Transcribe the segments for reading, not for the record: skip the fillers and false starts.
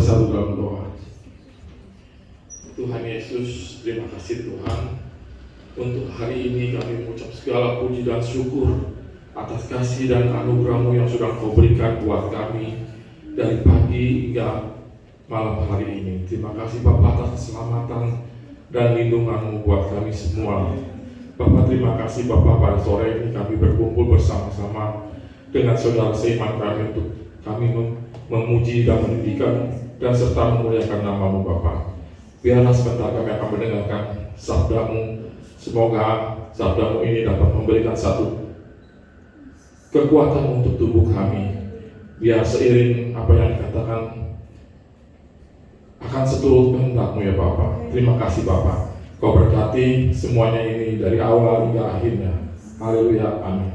bersatu dalam doa. Tuhan Yesus, terima kasih Tuhan. Untuk hari ini kami mengucap segala puji dan syukur atas kasih dan anugerah-Mu yang sudah Kau berikan buat kami dari pagi hingga malam hari ini. Terima kasih Bapa atas keselamatan dan lindungan-Mu buat kami semua. Bapak, terima kasih Bapak, pada sore ini kami berkumpul bersama-sama dengan saudara seiman kami untuk kami memuji dan meninggikan dan serta memuliakan nama-Mu Bapak. Biarlah sebentar kami akan mendengarkan sabda-Mu. Semoga sabda-Mu ini dapat memberikan satu kekuatan untuk tubuh kami. Biar seiring apa yang dikatakan akan seturut kehendak-Mu ya Bapak. Terima kasih Bapak. Kau berkati semuanya ini dari awal hingga akhirnya. Haleluya, amin.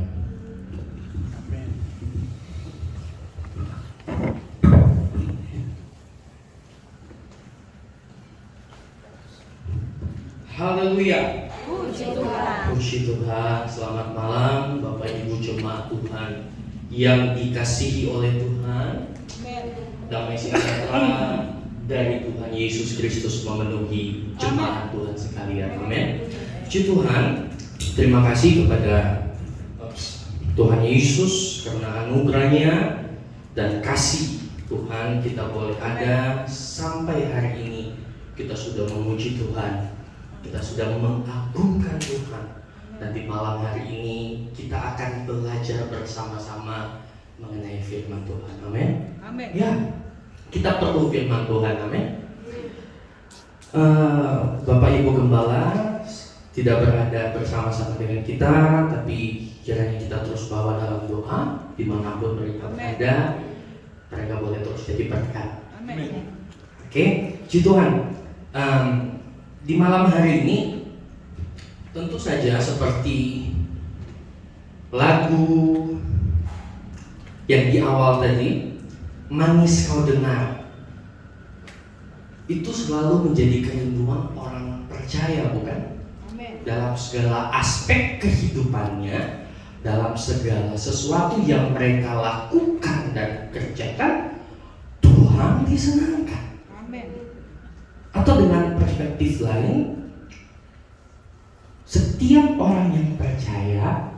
Haleluya. Puji Tuhan. Puji Tuhan. Selamat malam Bapak Ibu jemaat Tuhan yang dikasihi oleh Tuhan. Damai sejahtera dari Tuhan Yesus Kristus memenuhi jemaat Tuhan sekalian. Amin. Puji Tuhan. Terima kasih kepada Tuhan Yesus karena anugerahnya dan kasih Tuhan kita boleh ada sampai hari ini. Kita sudah memuji Tuhan, kita sudah mengagungkan Tuhan, dan di malam hari ini kita akan belajar bersama-sama mengenai firman Tuhan. Amin. Amin. Ya, kita perlu firman Tuhan. Amin. Bapak Ibu Gembala tidak berada bersama-sama dengan kita, tapi kiranya kita terus bawa dalam doa dimanapun mereka berada. Mereka boleh terus jadi berkat. Amin. Oke, puji Tuhan. Di malam hari ini tentu saja seperti lagu yang di awal tadi, manis kau dengar, itu selalu menjadi kerinduan orang percaya, bukan? Amin. Dalam segala aspek kehidupannya, dalam segala sesuatu yang mereka lakukan dan kerjakan, Tuhan disenangkan. Amin. Atau dengan perspektif lain, setiap orang yang percaya,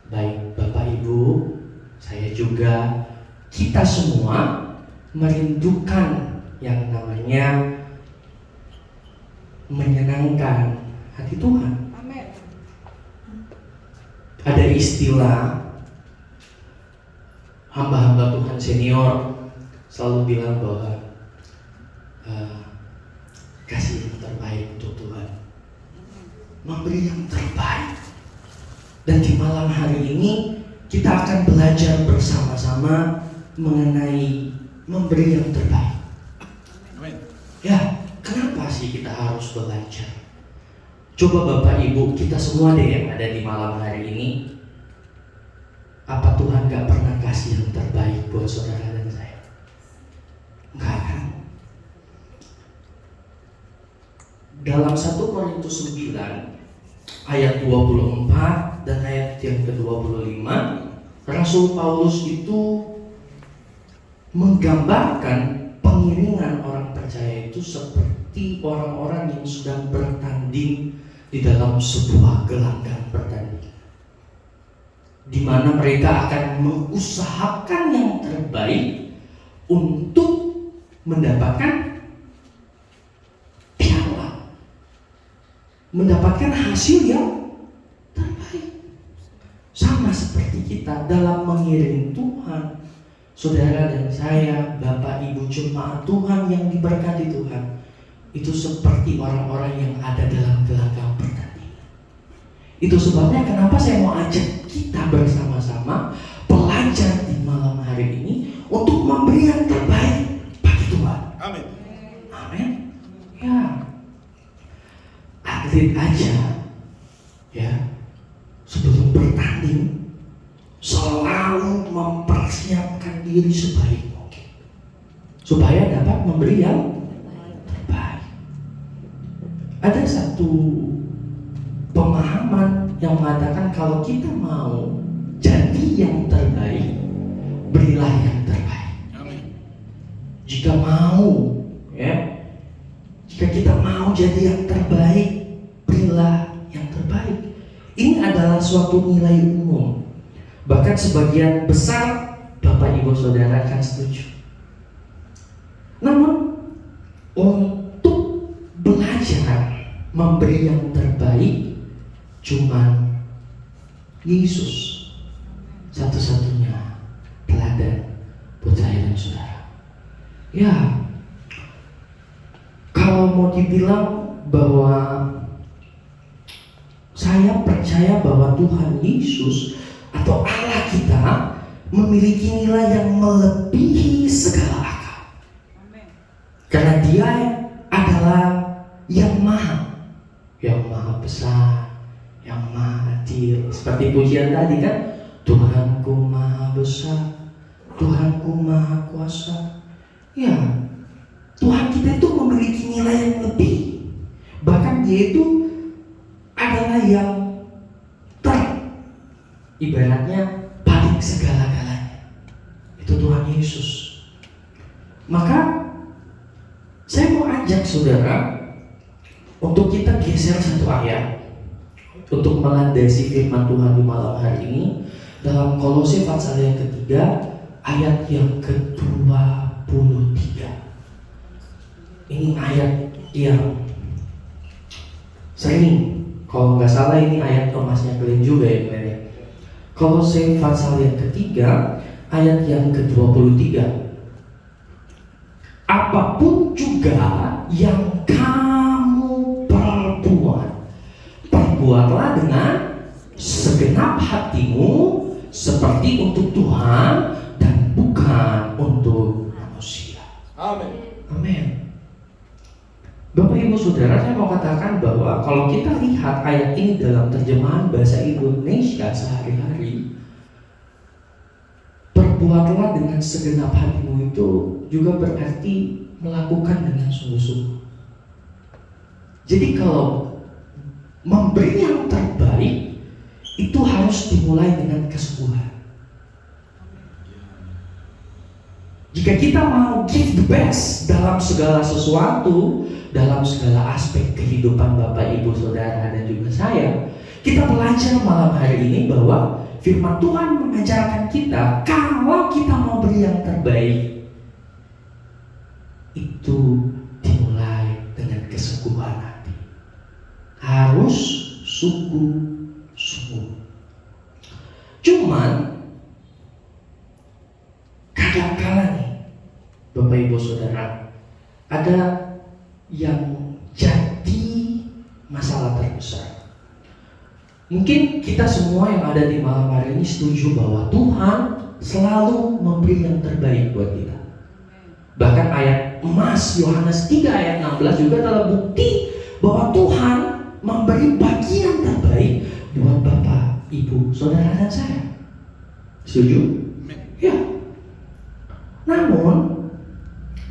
baik Bapak Ibu, saya juga, kita semua merindukan yang namanya menyenangkan hati Tuhan. Amin. Ada istilah hamba-hamba Tuhan senior selalu bilang bahwa kasih yang terbaik untuk Tuhan, memberi yang terbaik. Dan di malam hari ini kita akan belajar bersama-sama mengenai memberi yang terbaik. Amin. Ya, kenapa sih kita harus belajar? Coba Bapak Ibu, kita semua deh yang ada di malam hari ini, apa Tuhan gak pernah kasih yang terbaik buat saudara dan saya? Enggak kan? Dalam 1 Korintus 9 ayat 24 dan ayat yang ke-25, Rasul Paulus itu menggambarkan pengiringan orang percaya itu seperti orang-orang yang sedang bertanding di dalam sebuah gelanggang pertandingan, di mana mereka akan mengusahakan yang terbaik untuk mendapatkan piala, mendapatkan hasil yang terbaik. Sama seperti kita dalam mengiring Tuhan, saudara dan saya, Bapak Ibu jemaat Tuhan yang diberkati Tuhan, itu seperti orang-orang yang ada dalam gelanggang pertandingan. Itu sebabnya kenapa saya mau ajak kita bersama-sama belajar di malam hari ini untuk memberi yang terbaik bagi Tuhan. Amin. Amin. Ya, atlet aja, ya, sebelum bertanding selalu mempersiapkan diri sebaik mungkin supaya dapat memberi yang terbaik. Ada satu pemahaman yang mengatakan kalau kita mau jadi yang terbaik, berilah yang terbaik. Amin. Jika mau jadi yang terbaik, berilah yang terbaik. Ini adalah suatu nilai umum. Bahkan sebagian besar Bapak Ibu Saudara akan setuju. Namun untuk belajar memberi yang terbaik, cuman Yesus satu-satunya teladan buat saya dan saudara. Ya, kalau mau dibilang bahwa saya percaya bahwa Tuhan Yesus atau Allah kita memiliki nilai yang melebihi segala akal. Karena Dia adalah yang maha besar, yang maha adil. Seperti pujian tadi kan, Tuhanku maha besar, Tuhanku maha kuasa. Ya, Tuhan kita itu memiliki nilai yang lebih. Bahkan Dia itu adalah yang ibaratnya paling segala-galanya. Itu Tuhan Yesus. Maka saya mau ajak saudara untuk kita geser satu ayat untuk melandasi firman Tuhan di malam hari ini dalam Kolose pasal yang ketiga ayat yang ke-23. Ini ayat yang sering, kalau nggak salah ini ayat emasnya kalian juga ya kalian. Kolose pasal yang ketiga ayat yang ke-23. Apapun juga yang kamu perbuatlah dengan segenap hatimu seperti untuk Tuhan dan bukan untuk manusia. Amin. Bapak Ibu Saudara, saya mau katakan bahwa kalau kita lihat ayat ini dalam terjemahan bahasa Indonesia sehari-hari, perbuatlah dengan segenap hatimu itu juga berarti melakukan dengan sungguh-sungguh. Jadi kalau memberi yang terbaik itu harus dimulai dengan kesungguhan. Jika kita mau give the best dalam segala sesuatu, dalam segala aspek kehidupan Bapak Ibu Saudara dan juga saya, kita belajar malam hari ini bahwa firman Tuhan mengajarkan kita kalau kita mau beri yang terbaik itu dimulai dengan kesungguhan hati. Harus sungguh-sungguh. Cuman kadang-kala nih Bapak Ibu Saudara, ada yang jadi masalah terbesar. Mungkin kita semua yang ada di malam hari ini setuju bahwa Tuhan selalu memberi yang terbaik buat kita. Bahkan ayat emas Yohanes 3 ayat 16 juga adalah bukti bahwa Tuhan memberi bagian terbaik buat Bapak, Ibu, Saudara dan saya. Setuju? Ya. Namun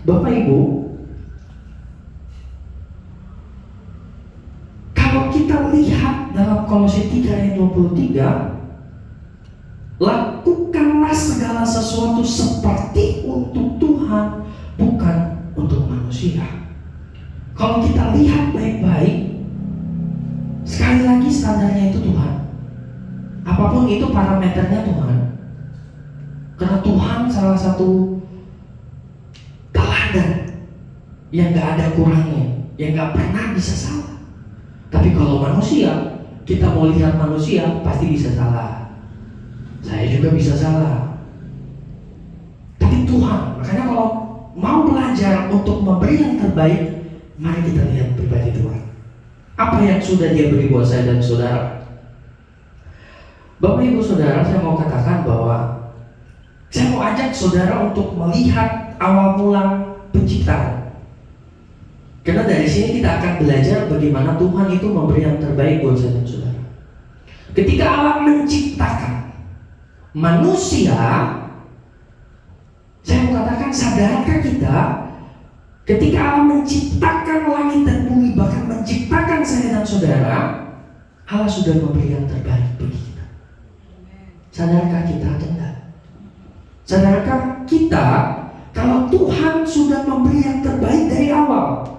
Bapak Ibu, kalau kita lihat dalam Kolose 3 ayat 23, lakukanlah segala sesuatu seperti untuk Tuhan, bukan untuk manusia. Kalau kita lihat baik-baik, sekali lagi standarnya itu Tuhan. Apapun itu parameternya Tuhan. Karena Tuhan salah satu teladan yang gak ada kurangnya, yang gak pernah bisa salah. Tapi kalau manusia, kita mau lihat manusia pasti bisa salah. Saya juga bisa salah. Tapi Tuhan, makanya kalau mau belajar untuk memberi yang terbaik, mari kita lihat pribadi Tuhan. Apa yang sudah Dia beri buat saya dan saudara. Bapak Ibu Saudara, saya mau katakan bahwa saya mau ajak saudara untuk melihat awal mula penciptaan. Karena dari sini kita akan belajar bagaimana Tuhan itu memberi yang terbaik buat saya dan saudara. Ketika Allah menciptakan manusia, saya mau katakan, sadarkah kita ketika Allah menciptakan langit dan bumi, bahkan menciptakan saya dan saudara, Allah sudah memberi yang terbaik bagi kita. Sadarkah kita atau enggak? Sadarkah kita kalau Tuhan sudah memberi yang terbaik dari awal?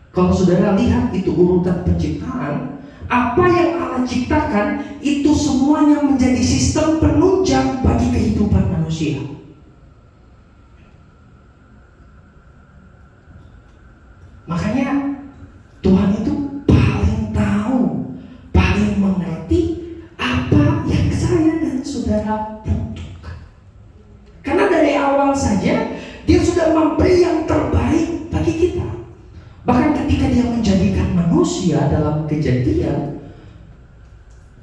Kalau saudara lihat itu urutan penciptaan, apa yang Allah ciptakan itu semuanya menjadi sistem penunjang bagi kehidupan manusia. Makanya Tuhan itu paling tahu, paling mengerti apa yang saya dan saudara butuhkan. Karena dari awal saja Dia sudah memberi yang terbaik bagi kita. Bahkan ketika Dia menjadikan manusia dalam Kejadian,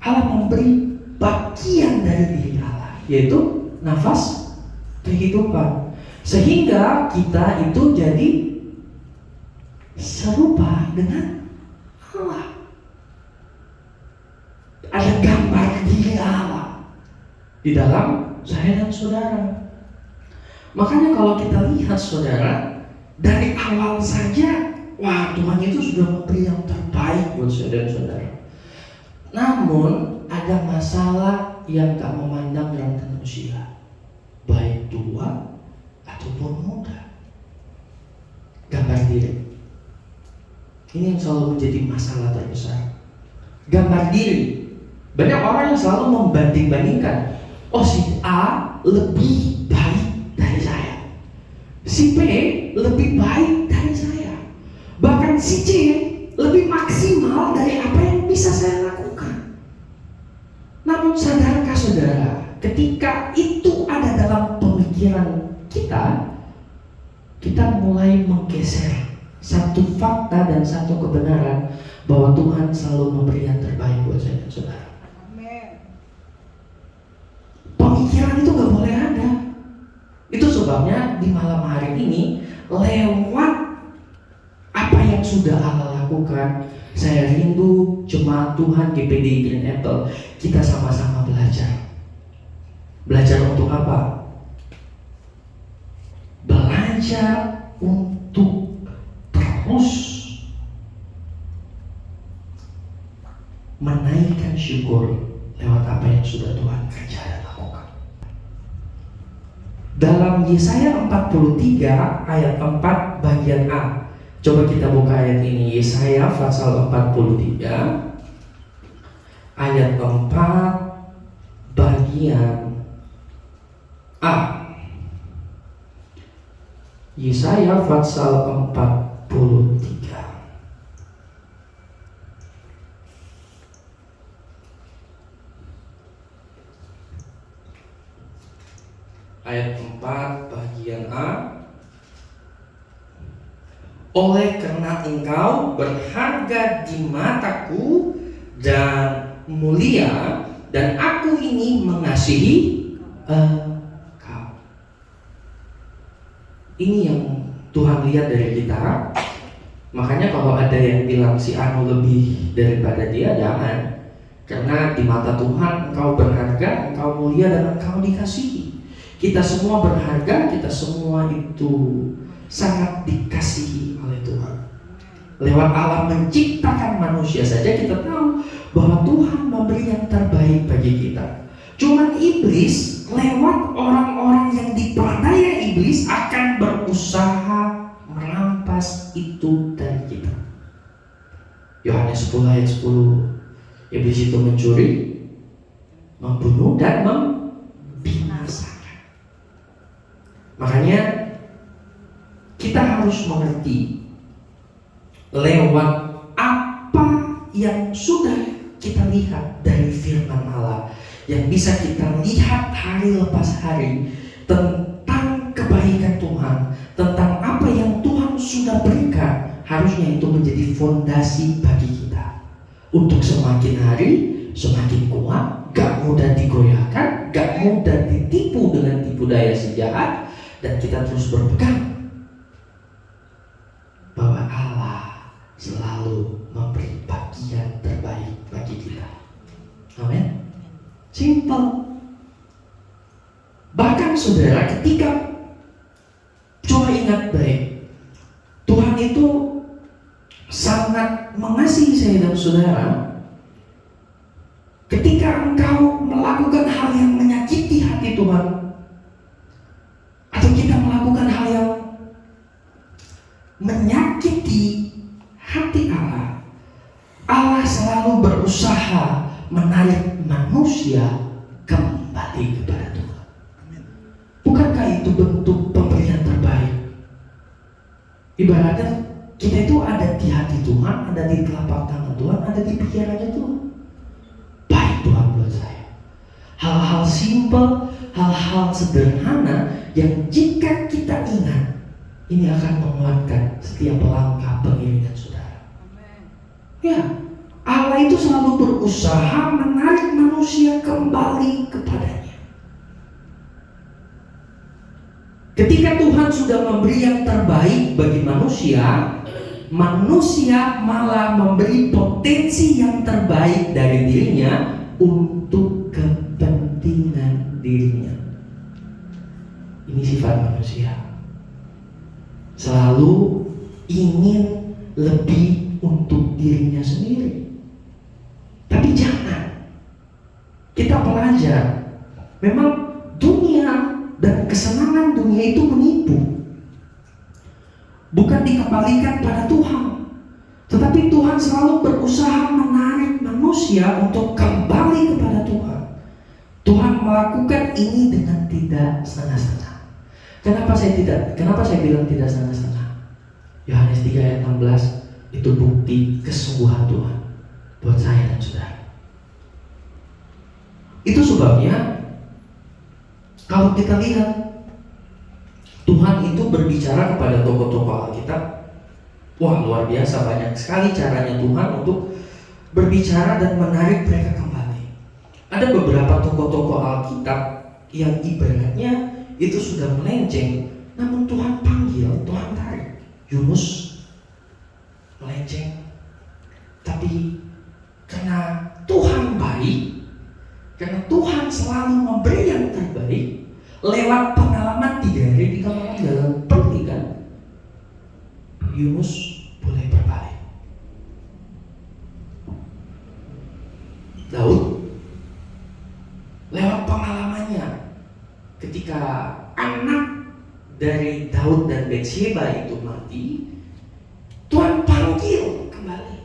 Allah memberi bagian dari diri Allah, yaitu nafas kehidupan, sehingga kita itu jadi serupa dengan Allah. Ada gambar diri Allah di dalam saya dan saudara. Makanya kalau kita lihat saudara, dari awal saja, wah, Tuhan itu sudah memberi yang terbaik buat saya dan saudara. Namun ada masalah yang tak memandang rantai usia, baik tua ataupun muda. Gambar diri ini yang selalu menjadi masalah terbesar. Gambar diri. Banyak orang yang selalu membanding-bandingkan. Oh, si A lebih baik dari saya, si B lebih baik dari saya, bahkan si C lebih maksimal dari apa yang bisa saya lakukan. Namun sadarkah saudara, ketika itu ada dalam pemikiran kita, kita mulai menggeser satu fakta dan satu kebenaran bahwa Tuhan selalu memberi yang terbaik buat saya dan saudara. Pemikiran itu gak boleh ada. Itu sebabnya di malam hari ini, lewat apa yang sudah Allah lakukan, saya rindu jemaat Tuhan GPD Green Apple, kita sama-sama belajar. Belajar untuk apa? Belajar untuk terus menaikkan syukur lewat apa yang sudah Tuhan kerja dan lakukan. Dalam Yesaya 43 ayat 4 bagian A, coba kita buka ayat ini. Yesaya pasal 43 ayat 4 bagian A. Yesaya pasal 43 ayat 4 bagian A. Oleh karena engkau berharga di mataku dan mulia, dan aku ini mengasihi engkau. Ini yang Tuhan lihat dari kita. Makanya kalau ada yang bilang si Anu lebih daripada dia, jangan. Karena di mata Tuhan engkau berharga, engkau mulia, dan engkau dikasihi. Kita semua berharga, kita semua itu sangat dikasihi oleh Tuhan. Lewat Allah menciptakan manusia saja kita tahu bahwa Tuhan memberi yang terbaik bagi kita. Cuman iblis lewat orang-orang yang diperdaya iblis akan berusaha merampas itu dari kita. Yohanes 10 ayat 10, iblis itu mencuri, membunuh, dan membinasakan. Makanya kita harus mengerti lewat apa yang sudah kita lihat dari firman Allah, yang bisa kita lihat hari lepas hari tentang kebaikan Tuhan, tentang apa yang Tuhan sudah berikan. Harusnya itu menjadi fondasi bagi kita untuk semakin hari semakin kuat, gak mudah digoyahkan, gak mudah ditipu dengan tipu daya si jahat, dan kita terus berpegang bahwa Allah selalu memberi bagian terbaik bagi kita. Amin. Simple. Bahkan saudara, ketika, coba ingat baik, Tuhan itu sangat mengasihi saya dan saudara. Ketika engkau melakukan hal yang menyakiti hati Tuhan, atau kita melakukan hal yang menyakiti berusaha menarik manusia kembali kepada Tuhan. Bukankah itu bentuk pemberian terbaik? Ibaratnya kita itu ada di hati Tuhan, ada di telapak tangan Tuhan, ada di pikirannya Tuhan. Baik Tuhan buat saya. Hal-hal simpel, hal-hal sederhana yang jika kita ingat, ini akan menguatkan setiap langkah pengiringan saudara. Ya, Allah itu selalu berusaha menarik manusia kembali kepadanya. Ketika Tuhan sudah memberi yang terbaik bagi manusia, manusia malah memberi potensi yang terbaik dari dirinya untuk kepentingan dirinya. Ini sifat manusia. Selalu ingin lebih untuk dirinya sendiri. Tapi jangan. Kita pelajar. Memang dunia dan kesenangan dunia itu menipu. Bukan dikembalikan pada Tuhan, tetapi Tuhan selalu berusaha menarik manusia untuk kembali kepada Tuhan. Tuhan melakukan ini dengan tidak setengah-setengah. Kenapa saya bilang tidak setengah-setengah? Yohanes 3 ayat 16 itu bukti kesungguhan Tuhan buat saya dan saudara. Itu sebabnya kalau kita lihat Tuhan itu berbicara kepada tokoh-tokoh Alkitab, wah luar biasa, banyak sekali caranya Tuhan untuk berbicara dan menarik mereka kembali. Ada beberapa tokoh-tokoh Alkitab yang ibaratnya itu sudah melenceng, namun Tuhan panggil, Tuhan tarik. Yunus melenceng, tapi karena Tuhan baik, karena Tuhan selalu memberi yang terbaik lewat pengalaman 3 hari 3 malam dalam pertikan, Yunus boleh berbalik. Daud lewat pengalamannya ketika anak dari Daud dan Betsheba itu mati, Tuhan panggil kembali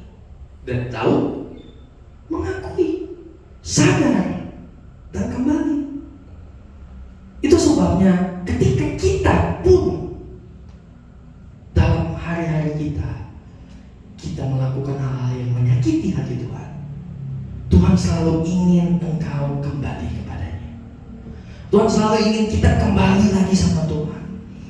dan Daud mengakui, sadar dan kembali. Itu sebabnya ketika kita pun dalam hari-hari kita melakukan hal-hal yang menyakiti hati Tuhan, Tuhan selalu ingin engkau kembali kepadanya. Tuhan selalu ingin kita kembali lagi sama Tuhan,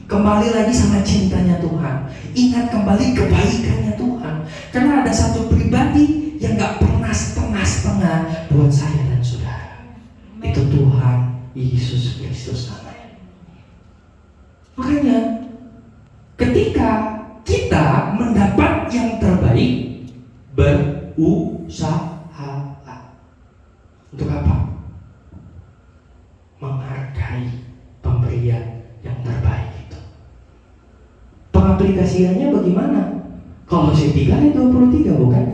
kembali lagi sama cintanya Tuhan, ingat kembali kebaikannya Tuhan. Karena ada satu pribadi yang gak pernah setengah-setengah buat saya dan saudara. Itu Tuhan Yesus Kristus namanya. Makanya ketika kita mendapat yang terbaik, berusahalah. Untuk apa? Menghargai pemberian yang terbaik itu. Pengaplikasiannya bagaimana? Kolose 3 ayat 23 bukan?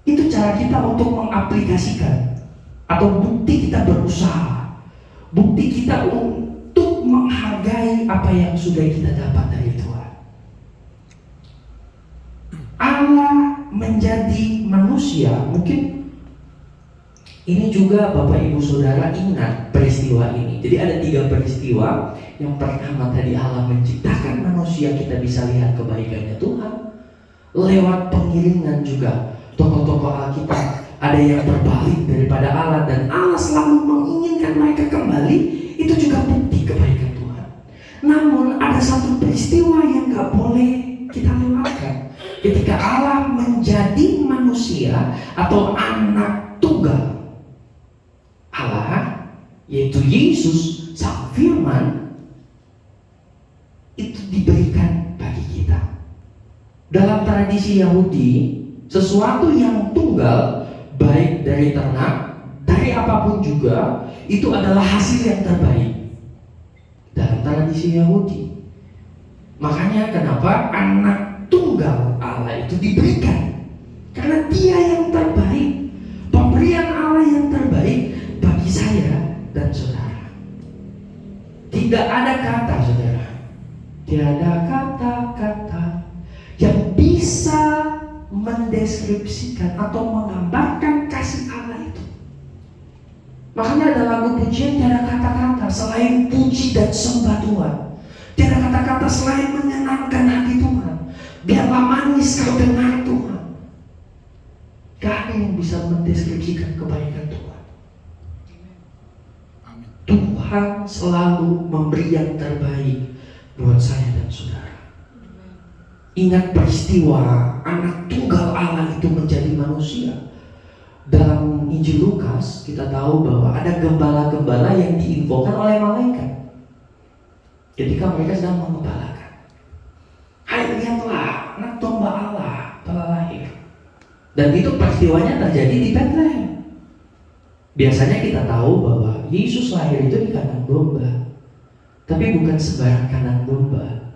Itu cara kita untuk mengaplikasikan, atau bukti kita berusaha, bukti kita untuk menghargai apa yang sudah kita dapat dari Tuhan. Allah menjadi manusia, mungkin ini juga Bapak Ibu Saudara ingat peristiwa ini. Jadi ada 3 peristiwa. Yang pertama tadi Allah menciptakan manusia, kita bisa lihat kebaikannya Tuhan. Lewat pengiringan juga tokoh-tokoh Alkitab ada yang berbalik daripada Allah, dan Allah selalu menginginkan mereka kembali. Itu juga bukti kebaikan Tuhan. Namun ada satu peristiwa yang gak boleh kita lewatkan. Ketika Allah menjadi manusia atau anak tunggal Allah, yaitu Yesus sang firman, itu diberikan bagi kita. Dalam tradisi Yahudi, sesuatu yang tunggal, baik dari ternak, dari apapun juga, itu adalah hasil yang terbaik dalam tradisi Yahudi. Makanya kenapa anak tunggal Allah itu diberikan, karena dia yang terbaik, pemberian Allah yang terbaik bagi saya dan saudara. Tidak ada kata, saudara, tiada kata-kata yang bisa mendeskripsikan atau menggambarkan kasih Allah itu. Makanya ada lagu pujian tiada kata-kata selain puji dan sembah Tuhan. Tiada kata-kata selain menyenangkan hati Tuhan. Biarlah manis kau dengar Tuhan. Gak ada yang bisa mendeskripsikan kebaikan Tuhan. Tuhan selalu memberi yang terbaik buat saya dan saudara. Ingat peristiwa anak tunggal Allah itu menjadi manusia. Dalam Injil Lukas kita tahu bahwa ada gembala-gembala yang diinfokan oleh malaikat ketika mereka sedang mengembalakan. Hai, lihatlah, anak domba Allah telah lahir. Dan itu peristiwanya terjadi di Bethlehem. Biasanya kita tahu bahwa Yesus lahir itu di kandang domba, tapi bukan sembarang kandang domba.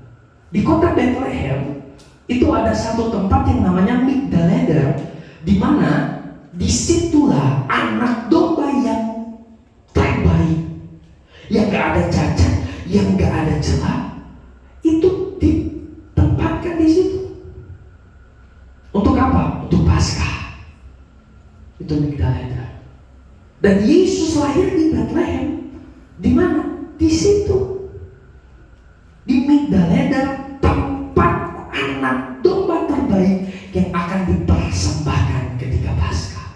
Di kota Bethlehem itu ada satu tempat yang namanya Migdaleder, di mana disitulah anak domba yang terbaik, yang gak ada cacat, yang gak ada celah, itu ditempatkan di situ. Untuk apa? Untuk Paskah. Itu Migdaleder. Dan Yesus lahir di Bethlehem. Di mana? Di situ. Di Migdaleder, tempat anak domba terbaik yang akan dipersembahkan ketika Paskah.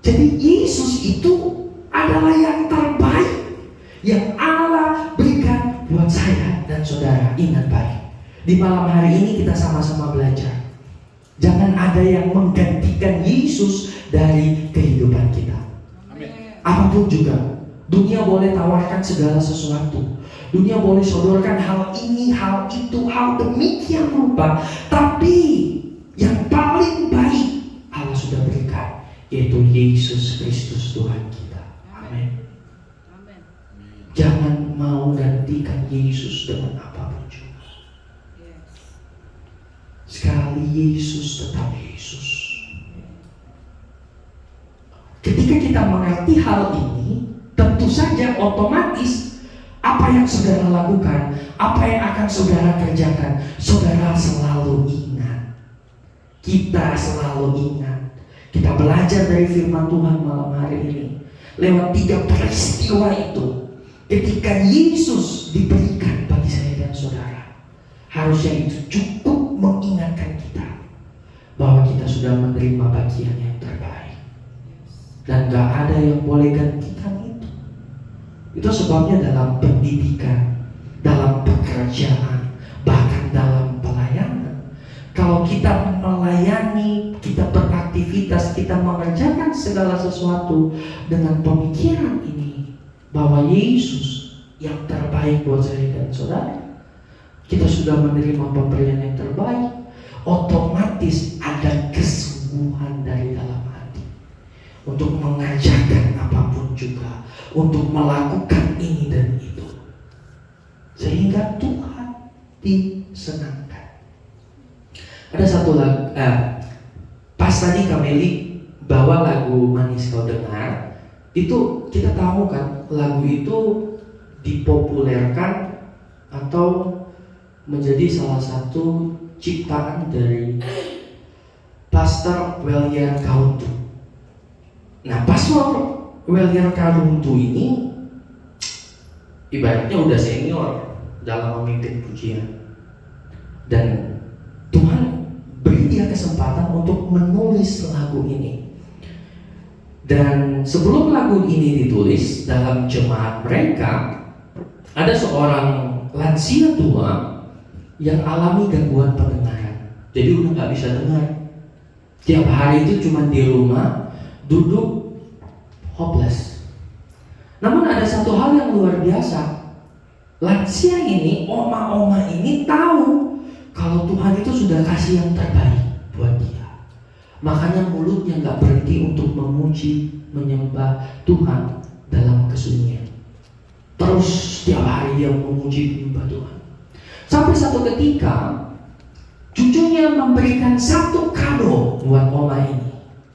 Jadi Yesus itu adalah yang terbaik yang Allah berikan buat saya dan saudara. Ingat baik, di malam hari ini kita sama-sama belajar. Jangan ada yang menggantikan Yesus dari kehidupan kita. Apapun juga, dunia boleh tawarkan segala sesuatu. Dunia boleh sodorkan hal ini, hal itu, hal demikian rupa. Tapi yang paling baik Allah sudah berikan, yaitu Yesus Kristus Tuhan kita. Amin. Jangan mau gantikan Yesus dengan apapun juga. Sekali Yesus tetap Yesus. Ketika kita mengerti hal ini, tentu saja otomatis apa yang saudara lakukan, apa yang akan saudara kerjakan, saudara selalu ingat. Kita selalu ingat. Kita belajar dari firman Tuhan malam hari ini lewat 3 peristiwa itu. Ketika Yesus diberikan bagi saya dan saudara, harusnya itu cukup mengingatkan kita bahwa kita sudah menerima bagian yang terbaik. Dan gak ada yang boleh gantikan itu. Itu sebabnya dalam pendidikan, dalam pekerjaan, bahkan dalam pelayanan, kalau kita melayani, kita beraktivitas, kita mengerjakan segala sesuatu dengan pemikiran ini bahwa Yesus yang terbaik buat saya dan saudara, kita sudah menerima pemberian yang terbaik, otomatis ada kesungguhan dari dalam hati untuk mengerjakan apapun juga, untuk melakukan ini dan itu, sehingga Tuhan disenangkan. Ada satu lagu, pas tadi Kameli bawa lagu Manis Kau Dengar, itu kita tahu kan lagu itu dipopulerkan atau menjadi salah satu ciptaan dari Pastor William Kauntu. Nah, Pastor William Kauntu ini ibaratnya udah senior dalam memimpin pujian, dan Tuhan beri dia kesempatan untuk menulis lagu ini. Dan sebelum lagu ini ditulis, dalam jemaat mereka ada seorang lansia tua yang alami gangguan pendengaran. Jadi udah gak bisa dengar. Tiap hari itu cuma di rumah duduk hopeless. Namun ada satu hal yang luar biasa. Lansia ini, oma-oma ini tahu kalau Tuhan itu sudah kasih yang terbaik buat dia. Makanya mulutnya gak berhenti untuk memuji, menyembah Tuhan dalam kesunyian. Terus tiap hari dia memuji, menyembah Tuhan. Sampai satu ketika cucunya memberikan satu kado buat oma ini,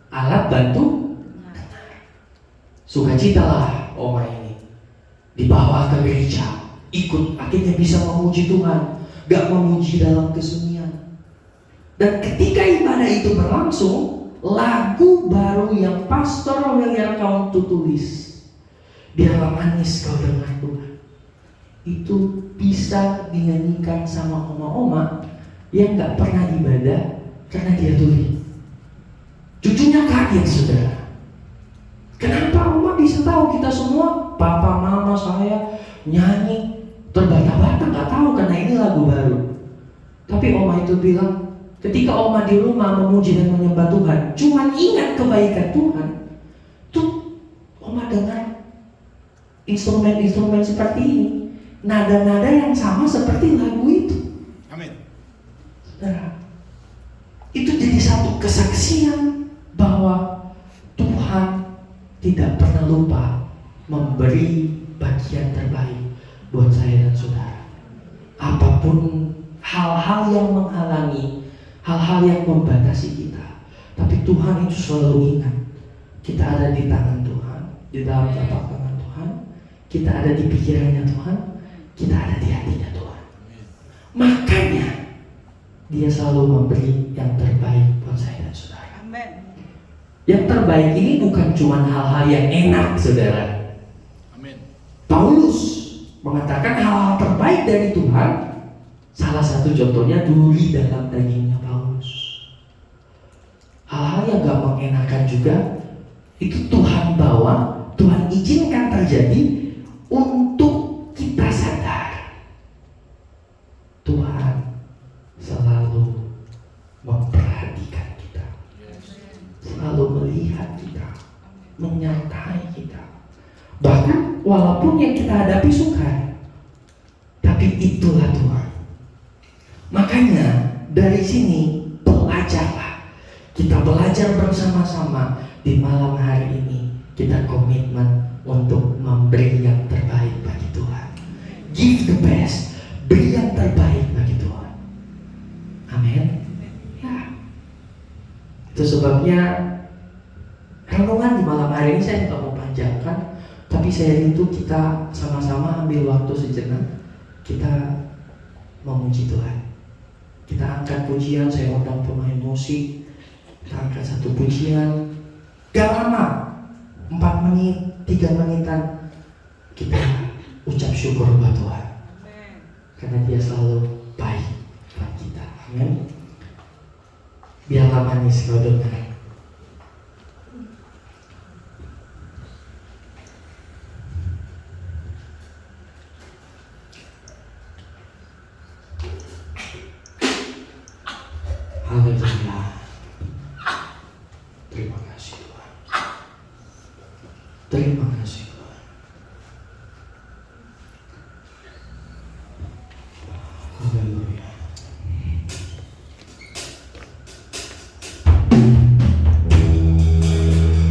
alat bantu dengar. Sukacitalah oma ini dibawa ke gereja, ikut, akhirnya bisa memuji Tuhan, gak memuji dalam kesunyian. Dan ketika ibadah itu berlangsung, lagu baru yang Pastor William Count tulis, Biarlah Manis Kau Dengar Tuhan, itu bisa dinyanyikan sama oma-oma yang gak pernah ibadah karena dia tuli. Cucunya kaget, saudara. Kenapa oma bisa tahu? Kita semua, papa, mama, saya nyanyi terbata-bata, gak tahu karena ini lagu baru. Tapi oma itu bilang, ketika oma di rumah memuji dan menyembah Tuhan, cuman ingat kebaikan Tuhan, tuh oma dengar instrumen-instrumen seperti ini, nada-nada yang sama seperti lagu itu. Amin. Saudara, itu jadi satu kesaksian bahwa Tuhan tidak pernah lupa memberi bagian terbaik buat saya dan saudara. Apapun hal-hal yang menghalangi, hal-hal yang membatasi kita, tapi Tuhan itu selalu ingat kita ada di tangan Tuhan, di dalam tapak tangan Tuhan, kita ada di pikirannya Tuhan, kita ada di hatinya Tuhan. Makanya Dia selalu memberi yang terbaik buat saya dan saudara. Amin. Yang terbaik ini bukan cuma hal-hal yang enak, saudara. Amin. Paulus mengatakan hal-hal terbaik dari Tuhan. Salah satu contohnya duri dalam dagingnya Paulus. Hal-hal yang gak mengenakan juga itu Tuhan bawa, Tuhan izinkan terjadi untuk kita sadar Tuhan selalu memperhatikan kita, selalu melihat kita, menyertai kita. Bahkan walaupun yang kita hadapi sukar, tapi itulah Tuhan. Makanya dari sini belajarlah. Kita belajar bersama-sama di malam hari ini. Kita komitmen untuk memberi yang terbaik bagi Tuhan. Give the best. Beri yang terbaik bagi Tuhan. Amin. Ya. Itu sebabnya renungan di malam hari ini saya tidak mau panjangkan, tapi saya rindu kita sama-sama ambil waktu sejenak. Kita memuji Tuhan. Kita angkat pujian, saya undang pemain musik. Kita angkat satu pujian. Gak lama, 4 menit, 3 menitan. Kita ucap syukur buat Tuhan, karena Dia selalu baik buat kita. Amin. Biarlah manis kau dengar. Haleluya. Terima kasih Tuhan. Terima kasih Tuhan. Haleluya.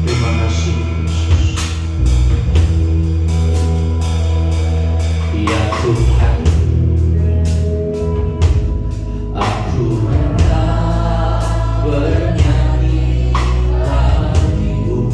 Terima kasih Yesus. Ya Tuhan, aku bernyanyi lagu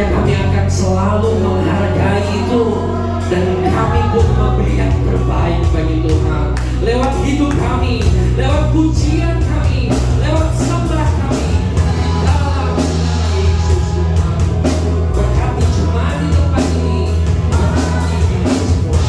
Kiranya kami akan selalu menghargai itu, dan kami pun memberi yang terbaik bagi Tuhan. Lewat hidup kami, lewat pujian kami, lewat sembah kami, dalam nama Yesus Tuhan. Berkati jemaat di tempat ini, berkati kita semua.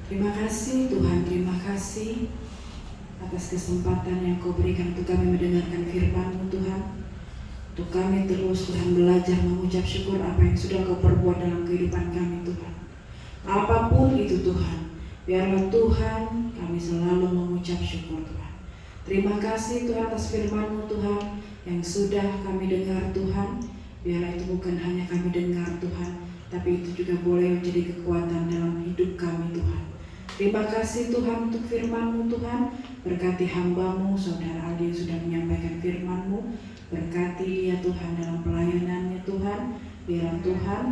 Terima kasih Tuhan, terima kasih atas kesempatan yang Kau berikan untuk kami mendengarkan firman-Mu Tuhan. Untuk kami terus Tuhan belajar mengucap syukur apa yang sudah Kau perbuat dalam kehidupan kami Tuhan. Apapun itu Tuhan, biarlah Tuhan kami selalu mengucap syukur Tuhan. Terima kasih Tuhan atas firman-Mu Tuhan yang sudah kami dengar Tuhan. Biarlah itu bukan hanya kami dengar Tuhan, tapi itu juga boleh menjadi kekuatan dalam hidup kami Tuhan. Terima kasih Tuhan untuk firman-Mu Tuhan. Berkati hamba-Mu Saudara Aldi yang sudah menyampaikan firman-Mu. Berkati dia Tuhan dalam pelayanannya Tuhan. Biarlah Tuhan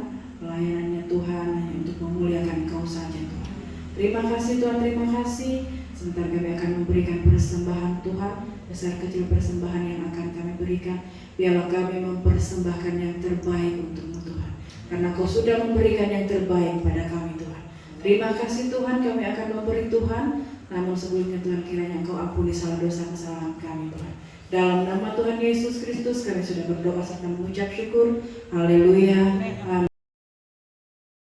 pelayanannya Tuhan hanya untuk memuliakan Kau saja Tuhan. Terima kasih Tuhan, terima kasih. Sebentar kami akan memberikan persembahan Tuhan. Besar kecil persembahan yang akan kami berikan. Biarlah kami mempersembahkan yang terbaik untuk-Mu Tuhan. Karena Kau sudah memberikan yang terbaik pada kami Tuhan. Terima kasih Tuhan, kami akan memberi Tuhan. Namun sebelumnya Tuhan kiranya Engkau ampuni salah dosa kesalahan kami Tuhan. Dalam nama Tuhan Yesus Kristus kami sudah berdoa serta mengucap syukur. Haleluya. Amin.